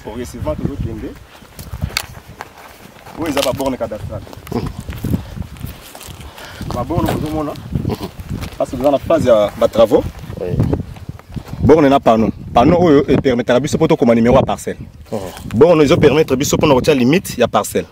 progressivement toujours kende. Oui, ils ont borne cadastrale. Ma borne pour moi parce que dans la phase de travaux. Borne na panneau. Panneau permettra biso poto comme numéro à parcelle. Borne ils permettre biso pour notre limite ya parcelle.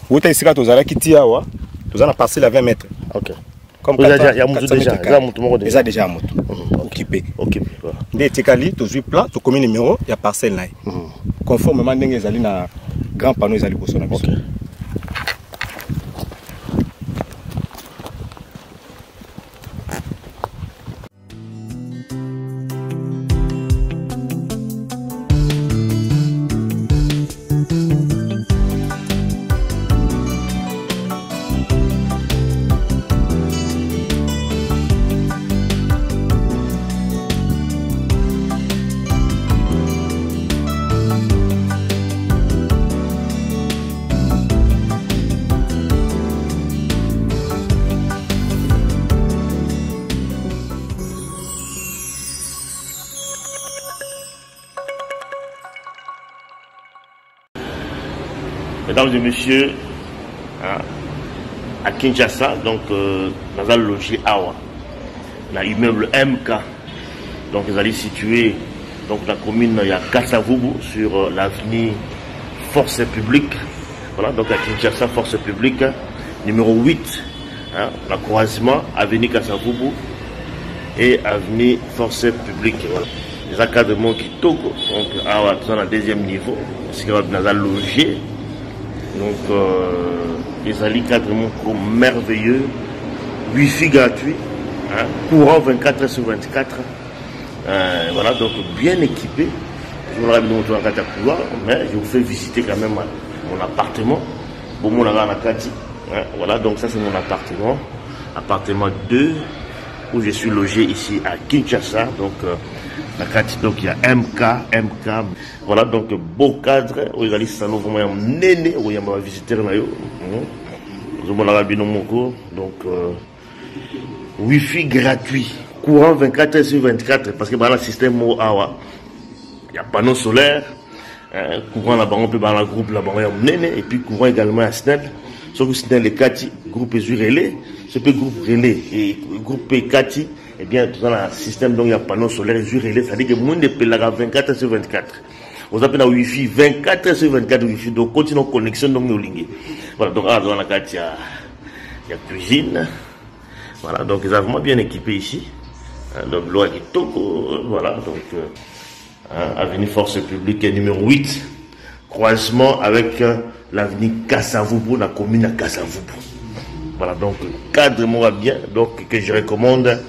Vous êtes ici quand vous allez quitter wa, vous avez la parcelle à 20 mètres. OK. Comme il y a déjà un moto occupé. Des tekali to zui plan to comme numéro ya parcelle là. Conformément ndenge ezali na grand panneau ezali boso na biso. Mesdames et messieurs, à Kinshasa, donc dans un logis Awa, l'immeuble MK, donc ils allaient situer donc la commune il y a Kasavubu sur l'avenue Force Publique, voilà donc à Kinshasa Force Publique numéro 8, la croisement avenue Kasavubu et avenue Force Publique, voilà. Les encadrements qui toquent, donc Awa dans le deuxième niveau, c'est dans un logis. Donc, les alliés cadrement merveilleux, Wi-Fi gratuit, courant 24/24. Voilà, donc bien équipé. Je vous rappelle mais je vous fais visiter quand même mon appartement. Bon, mon voilà, donc ça c'est mon appartement. Appartement 2, où je suis logé ici à Kinshasa. Donc, donc il y a MK. Voilà, donc beau cadre. Où il y a les salons vraiment néné. Où il y a ma visiteur là. Donc, Wi-Fi gratuit. Courant 24/24. Parce que dans le système Awa, il y a panneau solaire. Courant là-bas, on peut dans le groupe là-bas. Et puis courant également à SNEL. Sauf que SNEL et Kati, groupe relais. Ce peut groupe relais et groupe Kati. Eh bien, dans le système, donc il y a panneau solaire et relais. Ça veut dire que moins de pélaga 24/24. Vous avez un Wi-Fi 24/24 Wi-Fi. Donc, continue en connexion. Donc, voilà, donc dans la carte, il y a cuisine. Voilà, donc ils sont vraiment bien équipés ici. Donc, l'eau qui toque. Voilà, donc, avenue Force Publique numéro 8. Croisement avec l'avenue Kasavubu, la commune à Kasavubu. Voilà, donc, cadre va bien. Donc, que je recommande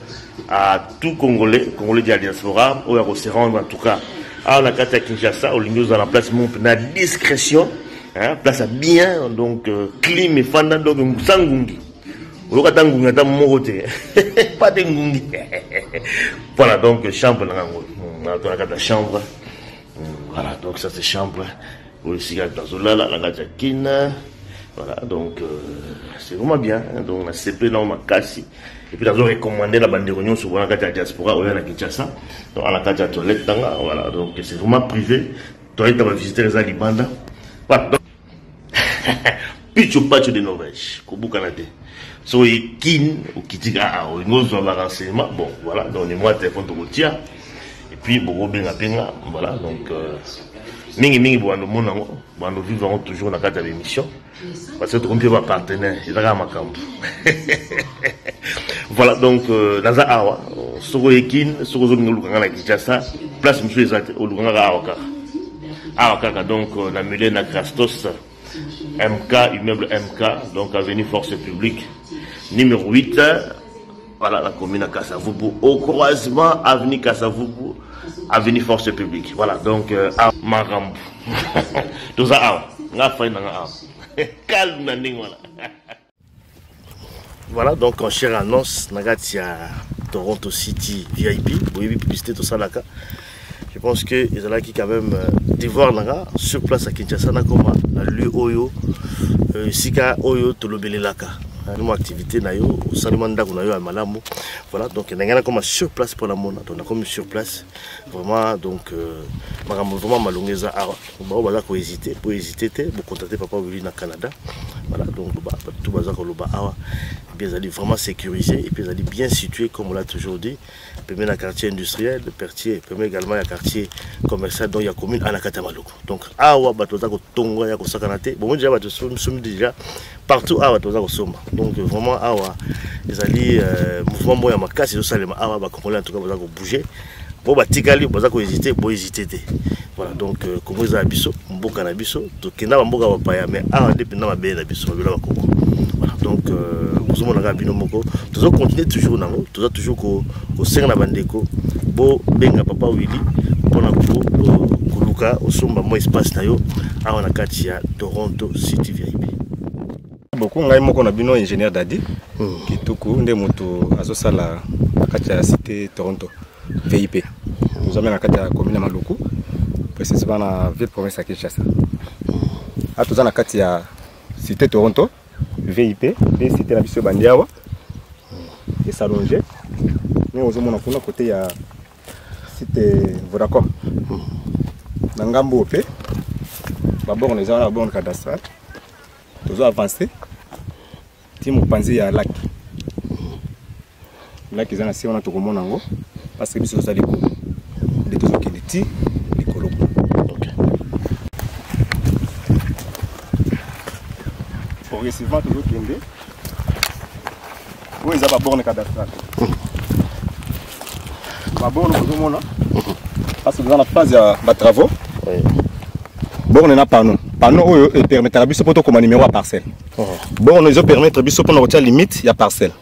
à tout Congolais de la diaspora, ou à se rendre en tout cas à la carte à Kinshasa, au ligne dans la place la discrétion, place à bien, donc clim et fanda, donc sangungi. Pas de ngungi. Voilà, donc chambre, dans la carte de chambre. Voilà, donc ça c'est chambre. Aussi, la carte à Kina. Voilà, donc c'est vraiment bien. Donc la CP dans ma casse. Et puis, nous avons recommandé la bande de réunion sur la diaspora ou la Kinshasa. Donc, à la carte de toilette, voilà. Donc, c'est vraiment privé. Toilette, on va visiter les Alibanda. Voilà. Donc, Pichu Pachu de Norvège. Kobu Canada. So, il kin, ou Kitika, ou nous avons renseignement. Bon, voilà. Donc, on est moi, téléphone de Rotia. Et puis, bon, benga. Voilà. Donc, mingi, bon, nous vivons toujours dans la carte de l'émission. Parce que tout le monde est partenaire. Il y a ma camp. Voilà, donc, dans la Awa, Soro Ekin, Soro Luganga Kinshasa, place M. Ezate, au Luganga Awaka. Awaka, donc, la Mélène à Krastos, MK, immeuble MK, donc, avenue Force Publique, numéro 8, voilà, la commune à Kasavubu, au croisement, avenue Kasavubu, avenue Force Publique. Voilà, donc, à Marambu. Tout ça, Awa. Nga faille dans Awa. Calme, voilà. Voilà, donc en chère annonce, Nagati à Toronto City VIP, oui, publicité, tout ça là. Je pense que ils ont qui quand même devoir là sur place à Kinshasa, comme la lieu Oyo, Sika Oyo, Tolobele Laka. une activité na yo salimanda kuna yo à malamu. Voilà, donc on a comme sur place pour la mona, on a comme sur place vraiment donc vraiment malongeza awa. Ba ba ko hésiter, pour hésiter pour contacter papa Willy na Canada. Voilà, donc tout baza ko loba awa bien allé vraiment sécurisé et puis allé bien situé comme on l'a toujours dit. Permet un quartier industriel, le quartier permet également un quartier commercial dont il y a commune à Nakata Maloko. Donc awa batoza ko tongo ya ko sakanate. Bon déjà bato sommes déjà partout awa batoza ko somba. Donc vraiment awa les alliés mouvement moya makasi zo salema awa ba congolais en tout cas baza ko bouger. Bon ba tikali baza ko hésiter, bo hésiter té. Voilà, donc comme ils ont biso, mboka na biso, to kenda ba mboka ba paya mais awa depuis na ba be na biso ba ba koko. Voilà, donc nous sommes dans bino moko, toujours continuer toujours nango, toujours ko senga na bandeko, bo benga papa Willy pona ko kuluka osomba mo espace na yo awa na kati ya Toronto City VIP. Beaucoup ngai moko na bino ingénieur Dadi Kituku nde moto azosala na kati ya cité Toronto VIP. Nous avons na kati ya commune Maloko, précisément na ville province ya Kinshasa. Atoza na kati ya cité Toronto VIP et cité na biso bandiawa et s'allonger. Mais aux hommes on a côté ya cité Vodacom. Na ngambo pe d'abord on les a na bon cadastral. Tous avancé. Timo panzi ya lac. Lac ils en a si on a tout comme nango parce que biso zali ko de tous qui liti likolo. OK. Progressivement toujours kende. Où ils a ba borne cadastral. Ba borne ko mona. Parce que dans la phase ya ba travaux. Oui. Borne na panneau. Panneau permettra biso poto comme numéro à parcelle. Bon, nous permettre biso pour notre limite, il y a parcelle.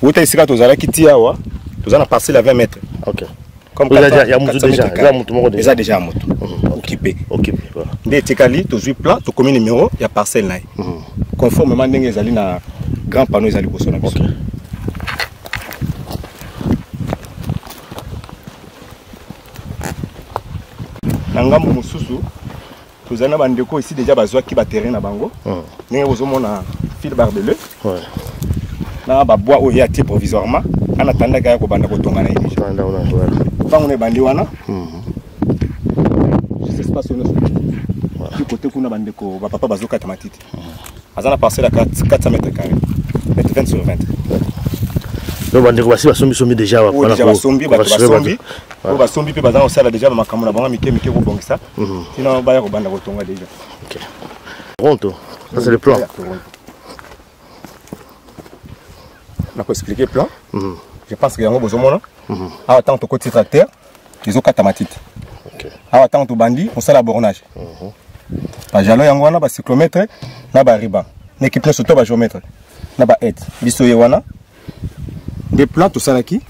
Où tu es ici quand tu as la kitia wa, tu as la parcelle à 20 mètres. OK. Comme il y a déjà un moto occupé. Occupé. Des tikali, tu as plat, tu as numéro, il y a parcelle là. Conformément les ali na grand panneau les ali bosso na biso. Nangambo mususu nous avons des ici déjà besoin qui va terrain à bango. Nous avons un fil barbelé. Nous avons bois au yati provisoirement. En attendant qu'il y ait un peu de temps. Quand on est bandé, je sais pas si on est du côté où on a bandé, papa bazo katamatite. On a passé à 400 mètres carrés. 20 sur 20. Donc on va sombi déjà on va sombi on va sombi pe bazana osala déjà ma kamona banga mike ko bongisa sinon on va ya ko banda ko tonga déjà. OK. Toronto, ça c'est le plan. On a expliqué le plan. Je pense que yango bozomona. Ah tant to côté tracteur, ils ont katamatite. OK. Ah tant to bandi, on sala bornage. Ba jalon yango wana ba cyclomètre na ba riba. L'équipe ne surtout ba géomètre. Na ba aide. Biso yewana. Des plans tout ça là qui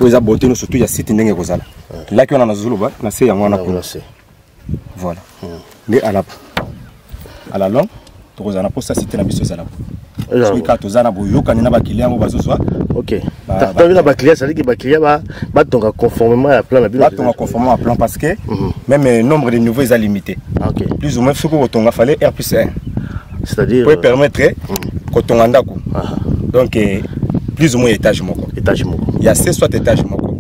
vous avez beauté nous surtout il y a site ndenge kozala là qui on a na zuluba na se yango na place voilà mais à la longue to kozala pour ça site na biso zala so ka to zana boyoka ni na ba client mo bazozwa. OK ta na ba client ça dit que ba client ba tonga conformément à plan na biso ba tonga conformément à plan parce que même nombre de niveaux est limité. OK plus ou moins ce que tonga fallait R+1 c'est-à-dire pour permettre ko tonga ndako donc plus ou moins étage moko. Étage moko. Il y a 6 soit étage moko.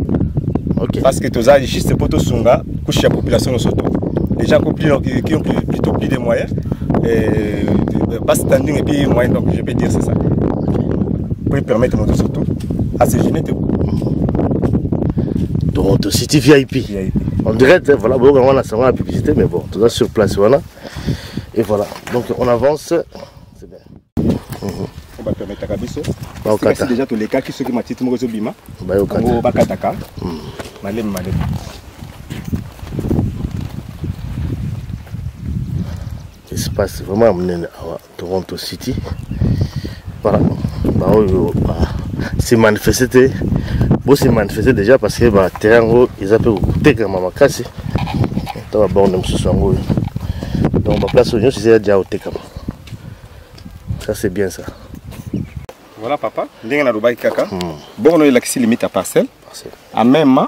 OK. Parce que tous les juste pour tout sunga, couche la population surtout. Les gens qui ont plutôt plus de moyens et pas standing et puis moyen donc je peux dire c'est ça. Pour permettre nous surtout à se gêner. Toronto City VIP. En direct voilà, bon on a ça la publicité mais bon, tout ça sur place voilà. Et voilà. Donc on avance. C'est bien. On va permettre à biso. C'est déjà tous les cas qui sont qui matite mo zo bima. On va kataka. Malem. Espace vraiment amené à Toronto City. Voilà. C'est manifesté. Bon c'est manifesté déjà parce que bah terrain ils appellent côté comme ma casse. Dans bon même ce soir. Donc ma place aujourd'hui c'est déjà au Tekama. Ça c'est bien ça. Voilà papa, ndenge na lobai kaka. Bon on a l'accès limite à parcelle. En même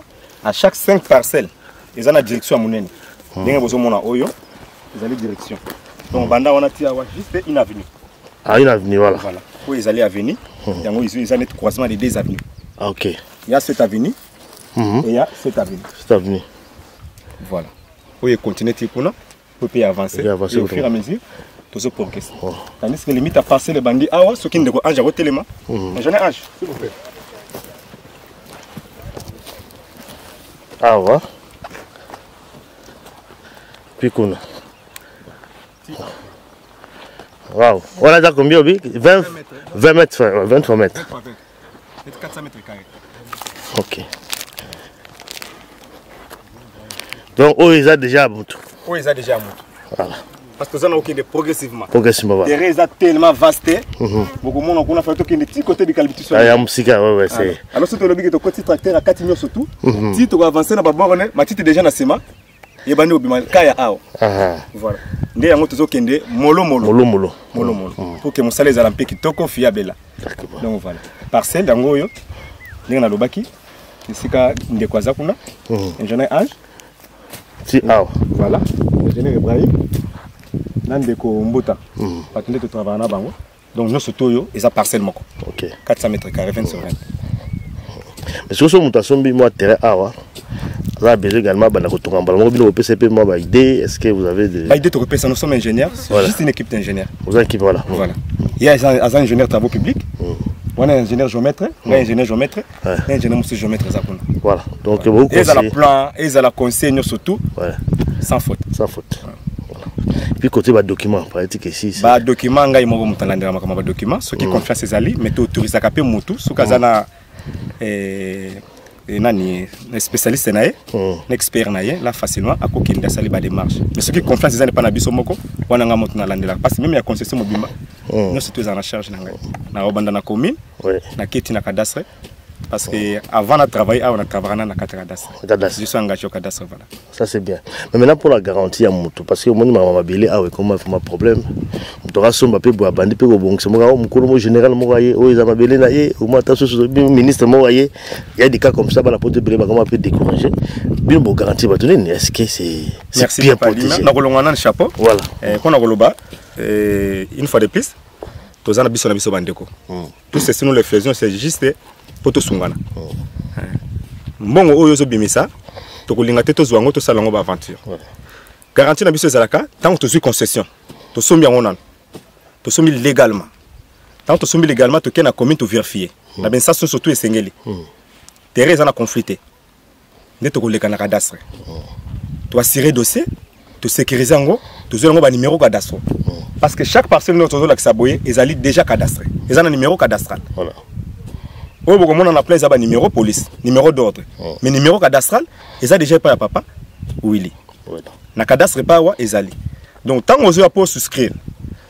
à chaque 5 parcelles, ils ont la direction à monene. Ndenge bozo mona oyo, ils ont la direction. Donc banda on a tia juste une avenue. Ah, une avenue, voilà. Voilà. Où ils allaient avenue. Ils allaient croisement des deux avenues. Ah, ok. Il y a cette avenue et il y a cette avenue. Cette avenue. Voilà. Où ils continuent pour avancer. Et au fur et à mesure, tout ça pour question. Tandis que limite à passer les bandits, ceux qui ne ont pas d'éléments. J'en ai âge, s'il vous plaît. Ah, ouais. Puis qu'on a. Waouh. On a déjà combien, 20 mètres, 23 mètres. 400 mètres carrés. Ok. Donc, où ils ont déjà à Moutou. Où ils ont déjà à Moutou. Voilà. Parce que ça n'a aucun de progressivement. Progressivement, voilà. Les réseaux tellement vastés. Beaucoup de monde a fait aucun petit côté du Calbitus. Ah, il y a un musica, ouais, c'est. Alors, si tu as le côté tracteur à 4 millions surtout, si tu as avancé dans la borne, tu es déjà dans le ciment. Et bien, nous avons voilà. Nous avons tous les molo. Pour que mon salaire soit un peu fiable. Donc voilà. Parcelle, nous avons le baki. Ici, nous avons un jeune âge. Voilà. Un jeune Ibrahim. Nous avons Mbota. Nous travaillons. Donc nous sommes tous parcelle. 400 mètres carrés, 20 sur 20. Mais si vous avez un terrain, vous avez besoin également de idée. Est-ce que vous avez des idées? Nous sommes ingénieurs, c'est juste une équipe d'ingénieurs. Vous avez une équipe, voilà. Il y a un ingénieur travaux publics, on a un ingénieur géomètre, un ingénieur géomètre, un ingénieur géomètre. Voilà. Donc, ils ont le plan, ils ont le conseil surtout, sans faute. Sans faute. Puis côté des documents, pratique ici. Les documents, ils m'ont dit que les documents, ceux qui confient ces alliés, mais autorisent à caper Moutou, ceux qui ont spécialiste, expert, là facilement, à quoi qu'il y a des démarches. Mais ceux qui confient ces alliés, pas n'abusent moko, on a un montant dans l'année. Parce que même il y a concession mobile, nous sommes tous en charge. Nous avons dans la commune, nous avons un cadastre. Parce qu'avant de travailler, on a travaillé dans le cadastre. Je suis engagé au cadastre. Voilà. Ça c'est bien. Mais maintenant pour la garantie à Moutou, parce que moi, je suis un problème. Je suis un peu de bandi, je suis un général, je ministre, il y a des cas comme ça, pour te décourager. Bien pour garantir, est-ce que c'est bien protégé? Nous avons un chapeau. Voilà. Une fois de plus, nous avons un bandeko. Tout ce que nous le faisons, c'est juste pour tout sungana. Bon, oyo zo bimisa, to kolinga te to zwango to salango ba aventure. Garantie na biso ezalaka tant que tu suis concession. To sombi yango nan. To sombi légalement. Tant que tu sombi légalement to kena commune to vérifier. Na ben ça surtout esengeli. Terrain na conflité. Ne to koleka na cadastre. To assurer dossier, to sécuriser yango, to zo yango ba numéro cadastre. Parce que chaque parcelle notre zo la saboyer, ezali déjà cadastré. Ezana numéro cadastral. Voilà. On a appelé ça numéro police, numéro d'ordre. Mais numéro cadastral, ils ont déjà pas à papa ou Willy. Na cadastre pas wa ezali. Donc tant qu'on a pour souscrire,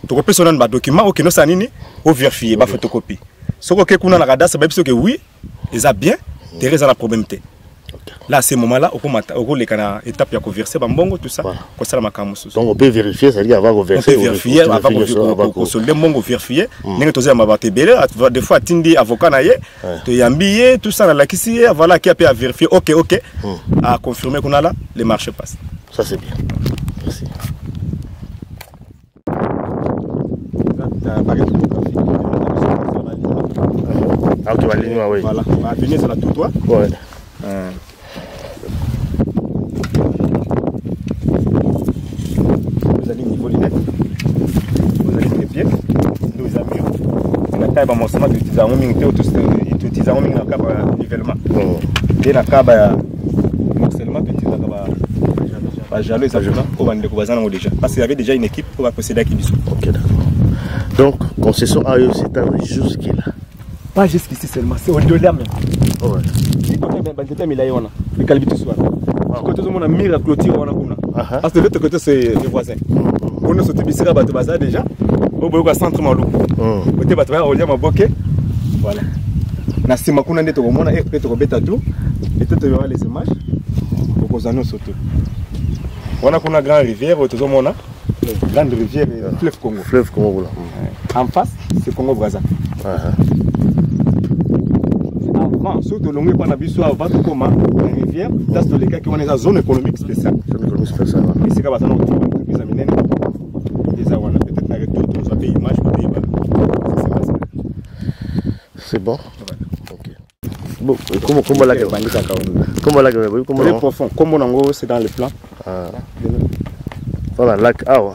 tu peux sonner un document OK no sanini ou vérifier ba photocopie. Ce que kuna na cadastre ba que oui, ils a bien, Thérèse a la problème. Là à ce moment-là, on peut les canaux étape ya converser bambongo tout ça. Comme ça la makamusu. Donc on peut vérifier, ça veut dire avant de verser. On peut vérifier avant de solder bongo vérifier. N'est que ma bate belé, des fois tindi avocat na ye, to yambiye tout ça na la kisi, voilà qui a pu vérifier. OK, à confirmer qu'on a là, les marchés passent. Ça c'est bien. Merci. Ah ok, oui. Voilà, on va venir sur la tout toi. Ouais. Vous allez niveau lunette, vous allez les pieds, nous avons la taille de utiliser un minute utiliser un minute dans nivellement. Et la caba morcellement utiliser la jalo exactement au bande de déjà parce qu'il y avait déjà une équipe pour procéder à qui. OK d'accord. Donc concession à eux c'est jusqu'à là. Pas jusqu'ici seulement, c'est au-delà même. Ouais. Le Calbitus côté tout le monde a mis la clôture parce que l'autre côté c'est les voisins. On a sauté bisira bazar déjà. Au bout centre malou. Côté batwa au lieu maboke. Voilà. Na sima kuna ndeto komona et peut être beta tout. Et tout verra les images. Pour qu'on annonce surtout. On a kuna grande rivière au tout monde grande rivière fleuve Congo. Fleuve Congo là. En face c'est Congo Brazza. Surtout le long de biso avant de comment la rivière dans les cas qui ont une zone économique spéciale. Zone économique spéciale. Ici quand on a des amis, des awana peut-être avec d'autres pays image pour dire C'est bon. Ok. Bon, comment la gamme? Comment la gamme? Comment profond. Comment on a c'est dans le plan. Ah. Voilà, lac. Ah ouais.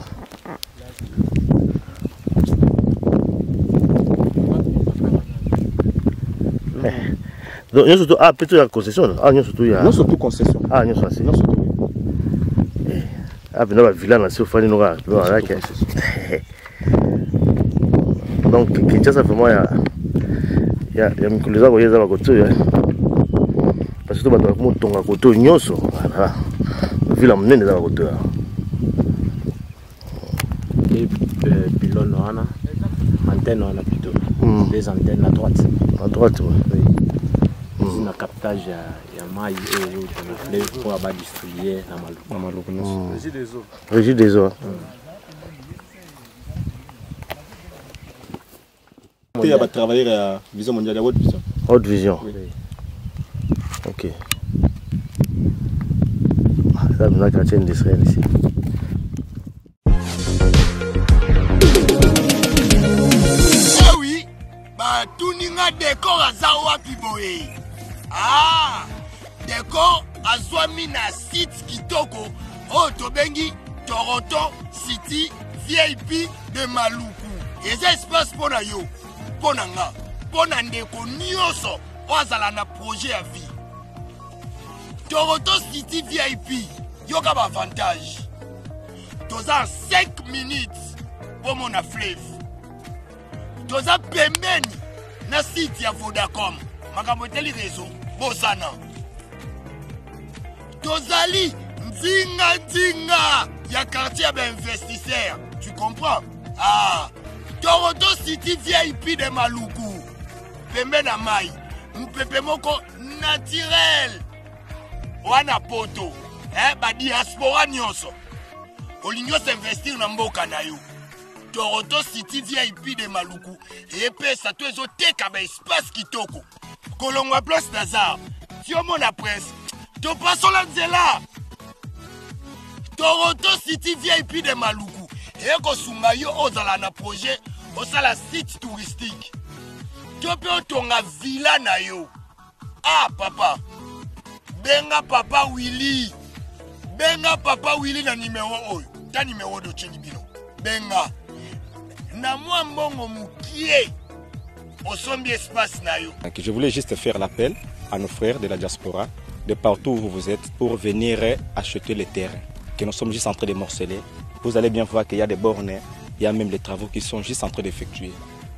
Donc, il y a surtout plutôt la concession. Ah, il y a surtout non surtout concession. Ah, il y a surtout. Non surtout. Ah, mais non, la villa, c'est au fond, nous va. Donc, Kinshasa, vraiment, il y a un peu de gens qui ont côté. Parce que tout le monde a côté, il y a voilà. La villa, il y a côté. Et pylône, antenne, on a plutôt. Des antennes à droite. À droite, oui. C'est un captage, il y a maille et pour avoir distribué dans Maluku. Régie des eaux. Régie des eaux. Il y a travailler à Vision mondiale, à Haute Vision. Haute Vision. Oui. Ok. Là, on a un quartier industriel ici. Ah oui, bah tout ninga décor à Zawa Piboé. Ah, décor à Zwami na site Kitoko. Oh, Tobengi, Toronto City VIP de Maluku. Et ça espace pour na yo. Pour nga. Pour na ndeko nyoso. Wazala na projet à vie. Toronto City VIP. Yo ka avantage. Toza 5 minutes pour mon fleuve. Toza pembeni na site ya Vodacom. Makambo teli réseau. Bosana. Tozali Nzinga ya quartier d'investisseurs. Tu comprends? Ah, Toronto City VIP de Maluku. Pembe na mai. Mpepe moko naturel. Wana poto. Ba diaspora nyonso. Olingo s'investir na mboka na yo. Toronto City VIP de Maluku. Et pesa to ezo teka ba espace kitoko. Kolongwa place Nazar. Si on la presse. To passo la nzela. Toronto City VIP de Maluku. Et ko sunga yo ozala na projet osala site touristique. To pe otonga villa na yo. Ah papa. Benga papa Willy. Benga papa Willy na numéro oyo. Ta numéro de Chenibino. Benga. Na moi mbongo mukie. Osombi espace na yo. Je voulais juste faire l'appel à nos frères de la diaspora, de partout où vous êtes, pour venir acheter les terrains que nous sommes juste en train de morceler. Vous allez bien voir qu'il y a des bornes, il y a même des travaux qui sont juste en train d'effectuer.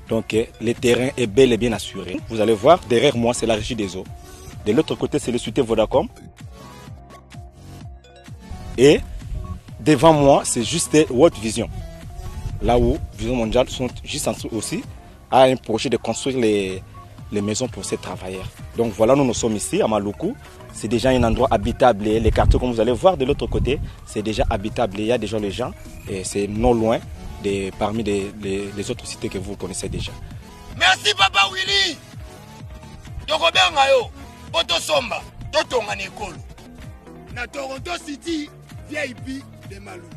Donc le terrain est bel et bien assuré. Vous allez voir, derrière moi c'est la régie des eaux. De l'autre côté c'est le société Vodacom. Et devant moi c'est juste World Vision. Là où Vision Mondiale sont juste en train aussi à un projet de construire les maisons pour ces travailleurs. Donc voilà, nous sommes ici à Maluku. C'est déjà un endroit habitable. Les quartiers, comme vous allez voir de l'autre côté, c'est déjà habitable. Il y a déjà les gens et c'est non loin parmi les autres cités que vous connaissez déjà. Merci Papa Willy. Tokobenga yo, Poto Somba, Totonga Nekolo. Na Toronto City, VIP de Maluku.